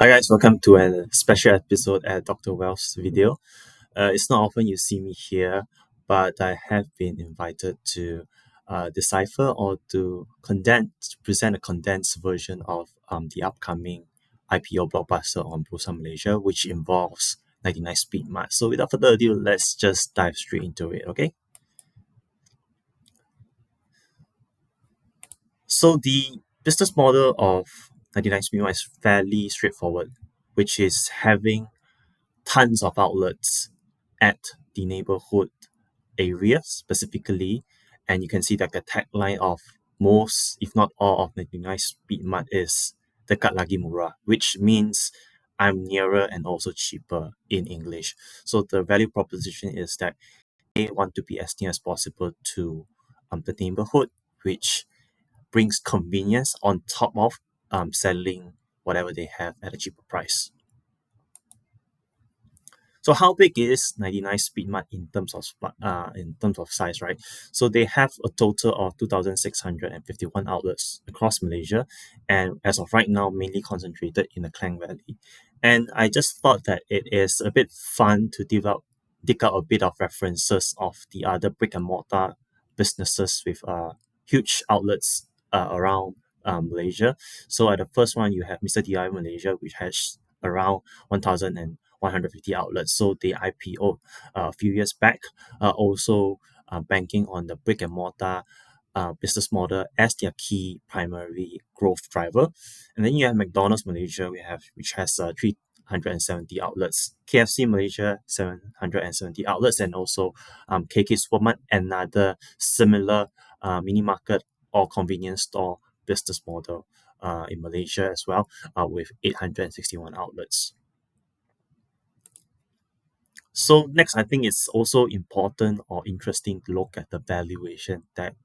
Hi guys, welcome to a special episode at Dr. Wells' video. It's not often you see me here, but I have been invited to decipher or to present a condensed version of the upcoming IPO blockbuster on Bursa Malaysia, which involves 99 Speed Mart. So without further ado, let's just dive straight into it, okay? So the business model of 99 Speed Mart is fairly straightforward, which is having tons of outlets at the neighborhood area specifically. And you can see that the tagline of most, if not all, of 99 Speed Mart is dekat lagi murah, which means I'm nearer and also cheaper in English. So the value proposition is that they want to be as near as possible to the neighborhood, which brings convenience on top of selling whatever they have at a cheaper price. So how big is 99 Speed Mart in terms of size, right? So they have a total of 2,651 outlets across Malaysia, and as of right now, mainly concentrated in the Klang Valley. And I just thought that it is a bit fun to dig out a bit of references of the other brick and mortar businesses with huge outlets around Malaysia. So at the first one, you have Mr. DI Malaysia, which has around 1,150 outlets. So they IPO a few years back, also banking on the brick and mortar business model as their key primary growth driver. And then you have McDonald's Malaysia, which has 370 outlets, KFC Malaysia 770 outlets, and also KK Supermart, another similar mini market or convenience store business model in Malaysia as well, with 861 outlets. So next, I think it's also important or interesting to look at the valuation that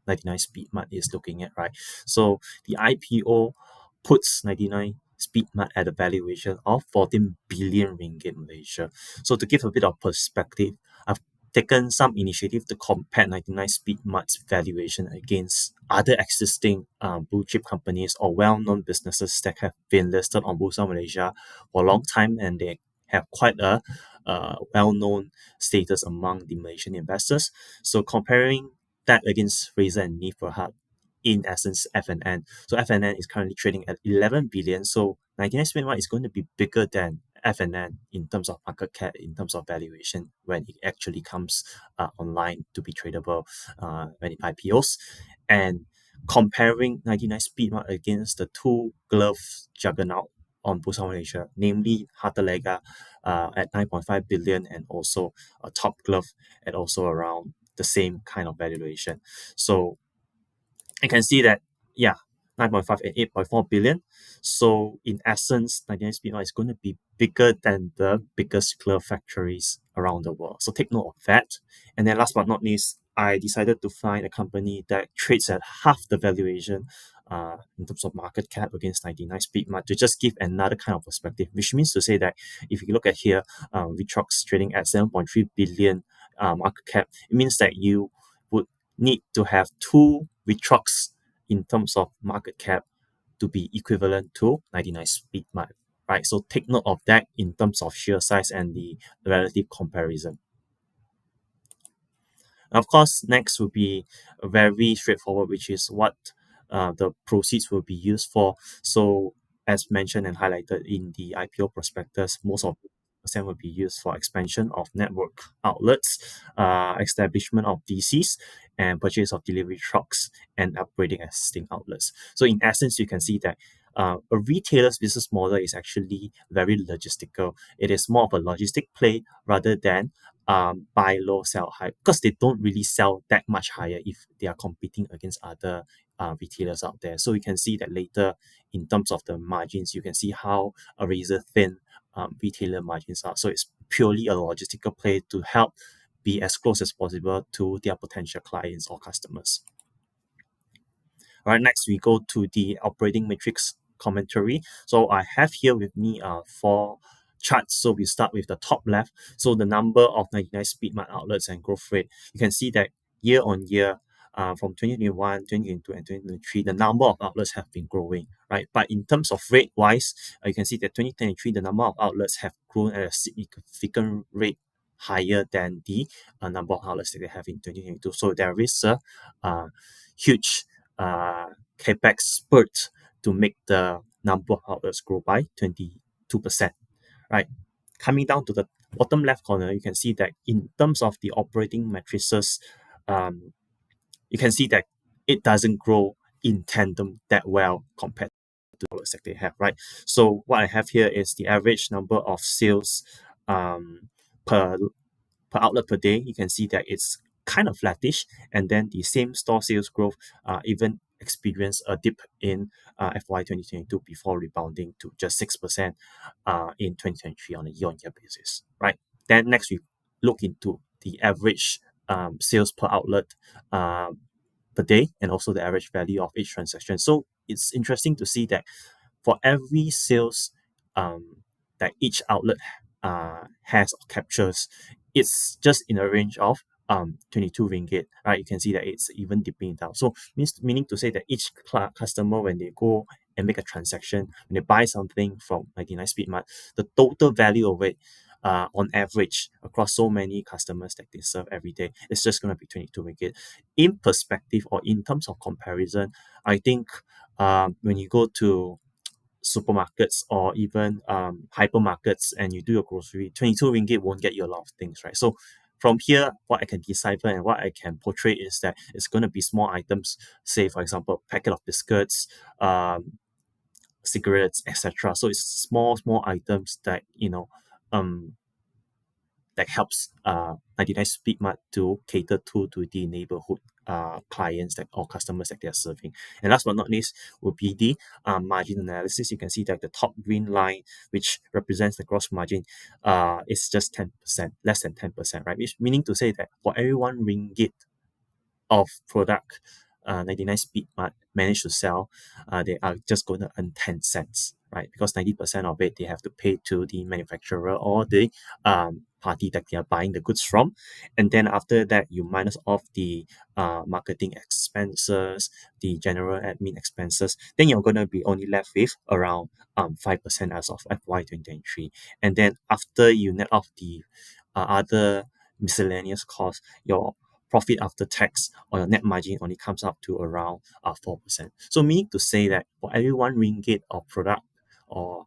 99 Speed Mart is looking at, right? So the IPO puts 99 Speed Mart at a valuation of 14 billion ringgit Malaysia. So to give a bit of perspective, I've taken some initiative to compare 99 Speed Mart's valuation against other existing blue chip companies or well-known businesses that have been listed on Bursa Malaysia for a long time, and they have quite a well-known status among the Malaysian investors. So comparing that against Fraser and Neave Berhad, in essence, FNN. So FNN is currently trading at 11 billion. So 99 Speed Mart is going to be bigger than FNN in terms of market cap, in terms of valuation, when it actually comes online to be tradable when it IPOs. And comparing 99 Speed Mart against the two glove juggernaut on Bursa Malaysia, namely Hartalega at 9.5 billion, and also a Top Glove at also around the same kind of valuation. So I can see that, yeah, 9.5 and 8.4 billion. So in essence, 99 Speed Mart is going to be bigger than the biggest glove factories around the world. So take note of that. And then last but not least, I decided to find a company that trades at half the valuation in terms of market cap against 99 Speed Mart, to just give another kind of perspective, which means to say that if you look at here, Vitrox trading at 7.3 billion market cap, it means that you would need to have two Vitrox in terms of market cap to be equivalent to 99 Speed Mart, right? So take note of that in terms of sheer size and the relative comparison. Of course, next will be very straightforward, which is what the proceeds will be used for. So, as mentioned and highlighted in the IPO prospectus, most of percent will be used for expansion of network outlets, establishment of DCs, and purchase of delivery trucks, and upgrading existing outlets. So, in essence, you can see that a retailer's business model is actually very logistical. It is more of a logistic play rather than buy low, sell high, because they don't really sell that much higher if they are competing against other retailers out there. So you can see that later in terms of the margins, you can see how a razor thin retailer margins are. So it's purely a logistical play to help be as close as possible to their potential clients or customers. All right, next we go to the operating matrix commentary. So I have here with me four charts. So we start with the top left. So the number of 99 Speed Mart outlets and growth rate. You can see that year on year, from 2021, 2022, and 2023, the number of outlets have been growing, right? But in terms of rate wise, you can see that 2023, the number of outlets have grown at a significant rate higher than the number of outlets that they have in 2022. So there is a huge capex spurt to make the number of outlets grow by 22%, right? Coming down to the bottom left corner, you can see that in terms of the operating matrices, um, you can see that it doesn't grow in tandem that well compared to the outlets that they have, right? So what I have here is the average number of sales per outlet per day. You can see that it's kind of flattish, and then the same store sales growth even experienced a dip in FY 2022 before rebounding to just 6% in 2023 on a year-on-year basis, right? Then next we look into the average sales per outlet uh, per day, and also the average value of each transaction. So it's interesting to see that for every sales that each outlet has or captures, it's just in a range of 22 ringgit, right? You can see that it's even dipping down. So meaning to say that each customer, when they go and make a transaction, when they buy something from 99 Speed Mart, the total value of it on average across so many customers that they serve every day, it's just going to be 22 ringgit. In perspective or in terms of comparison, I think when you go to supermarkets or even hypermarkets and you do your grocery, 22 ringgit won't get you a lot of things, right? So from here, what I can decipher and what I can portray is that it's going to be small items, say for example, a packet of biscuits, cigarettes, etc. So it's small items that um that helps 99 Speed Mart to cater to the neighborhood clients that or customers that they are serving. And last but not least will be the margin analysis. You can see that the top green line, which represents the gross margin, is just 10%, less than 10%, right? Which meaning to say that for every 1 ringgit of product 99 Speed Mart managed to sell, they are just going to earn 10 cents, right? Because 90% of it they have to pay to the manufacturer or the party that they are buying the goods from. And then after that, you minus off the marketing expenses, the general admin expenses, then you're going to be only left with around 5% as of FY 2023. And then after you net off the other miscellaneous costs, your profit after tax or your net margin only comes up to around 4%. So meaning to say that for every 1 ringgit of product or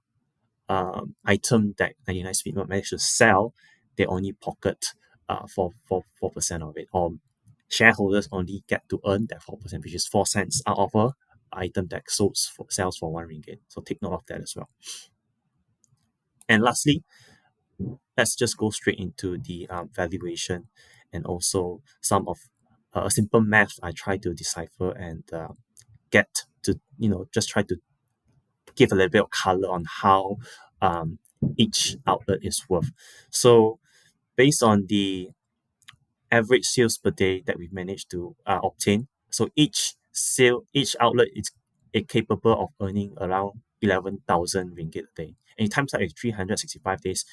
item that 99 Speedmart managed to sell, they only pocket 4% of it. Or shareholders only get to earn that 4%, which is 4 cents out of a item that sells for 1 ringgit. So take note of that as well. And lastly, let's just go straight into the valuation and also some of a simple math I try to decipher and get to, just try to give a little bit of color on how each outlet is worth. So based on the average sales per day that we managed to obtain, so each outlet is capable of earning around 11,000 ringgit a day. And in times like 365 days,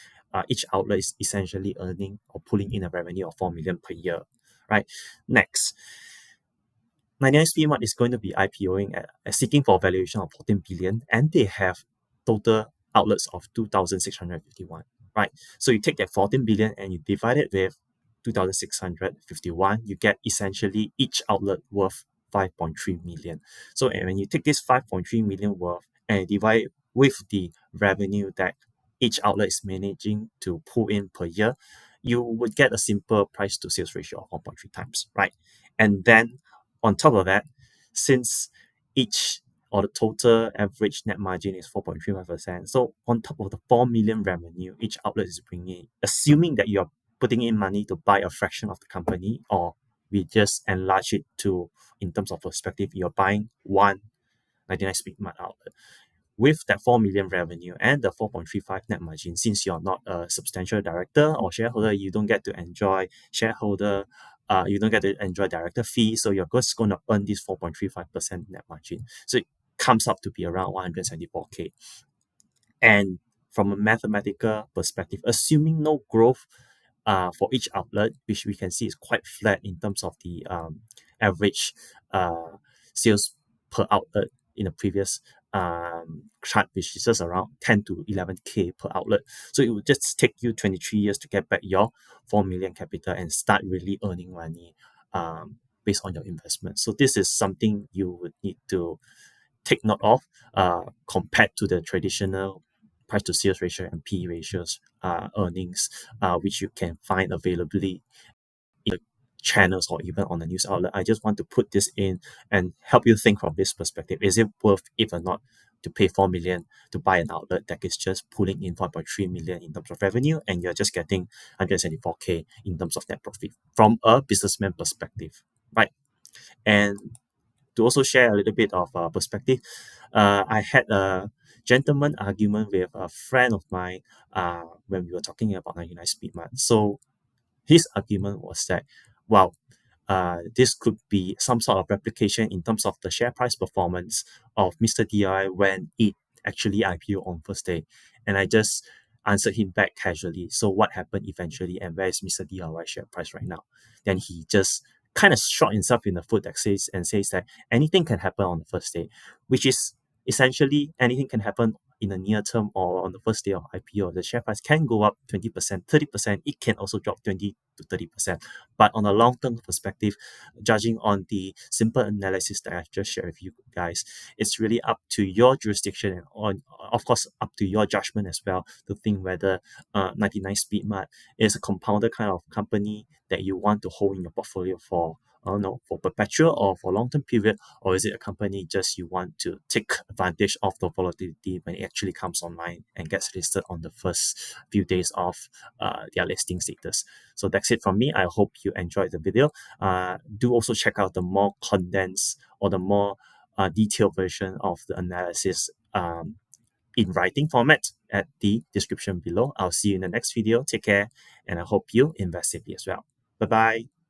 each outlet is essentially earning or pulling in a revenue of 4 million per year, right? Next, 99 Speed Mart is going to be IPOing seeking for a valuation of 14 billion, and they have total outlets of 2,651, right? So you take that 14 billion and you divide it with 2,651, you get essentially each outlet worth 5.3 million. So and when you take this 5.3 million worth and divide it with the revenue that each outlet is managing to pull in per year, you would get a simple price to sales ratio of 1.3 times, right? And then on top of that, since each or the total average net margin is 4.35%, so on top of the 4 million revenue each outlet is bringing in, assuming that you're putting in money to buy a fraction of the company, or we just enlarge it to, in terms of perspective, you're buying one 99 Speed Mart outlet. With that 4 million revenue and the 4.35 net margin, since you're not a substantial director or shareholder, you don't get to enjoy director fee, so you're just going to earn this 4.35% net margin. So it comes up to be around 174K. And from a mathematical perspective, assuming no growth for each outlet, which we can see is quite flat in terms of the average sales per outlet in the previous chart, which is just around 10 to 11K per outlet. So it will just take you 23 years to get back your 4 million capital and start really earning money based on your investment. So this is something you would need to take note of compared to the traditional price to sales ratio and P ratios earnings, which you can find availably in the channels or even on the news outlet. I just want to put this in and help you think from this perspective. Is it worth it or not to pay 4 million to buy an outlet that is just pulling in 1.3 million in terms of revenue, and you're just getting 174K in terms of net profit from a businessman perspective, right? And to also share a little bit of perspective, I had a gentleman argument with a friend of mine when we were talking about 99 Speed Mart. So his argument was that, wow, this could be some sort of replication in terms of the share price performance of Mr. DI when it actually IPO on first day. And I just answered him back casually. So what happened eventually, and where is Mr. DIY share price right now? Then he just kind of shot himself in the foot that says that anything can happen on the first day, which is essentially anything can happen in the near term or on the first day of IPO. The share price can go up 20%, 30%. It can also drop 20 to 30%. But on a long-term perspective, judging on the simple analysis that I've just shared with you guys, it's really up to your jurisdiction and of course, up to your judgment as well to think whether 99 Speed Mart is a compounder kind of company that you want to hold in your portfolio for for perpetual or for long-term period, or is it a company just you want to take advantage of the volatility when it actually comes online and gets listed on the first few days of their listing status? So that's it from me. I hope you enjoyed the video. Do also check out the more condensed or the more detailed version of the analysis in writing format at the description below. I'll see you in the next video. Take care, and I hope you invest safely as well. Bye bye.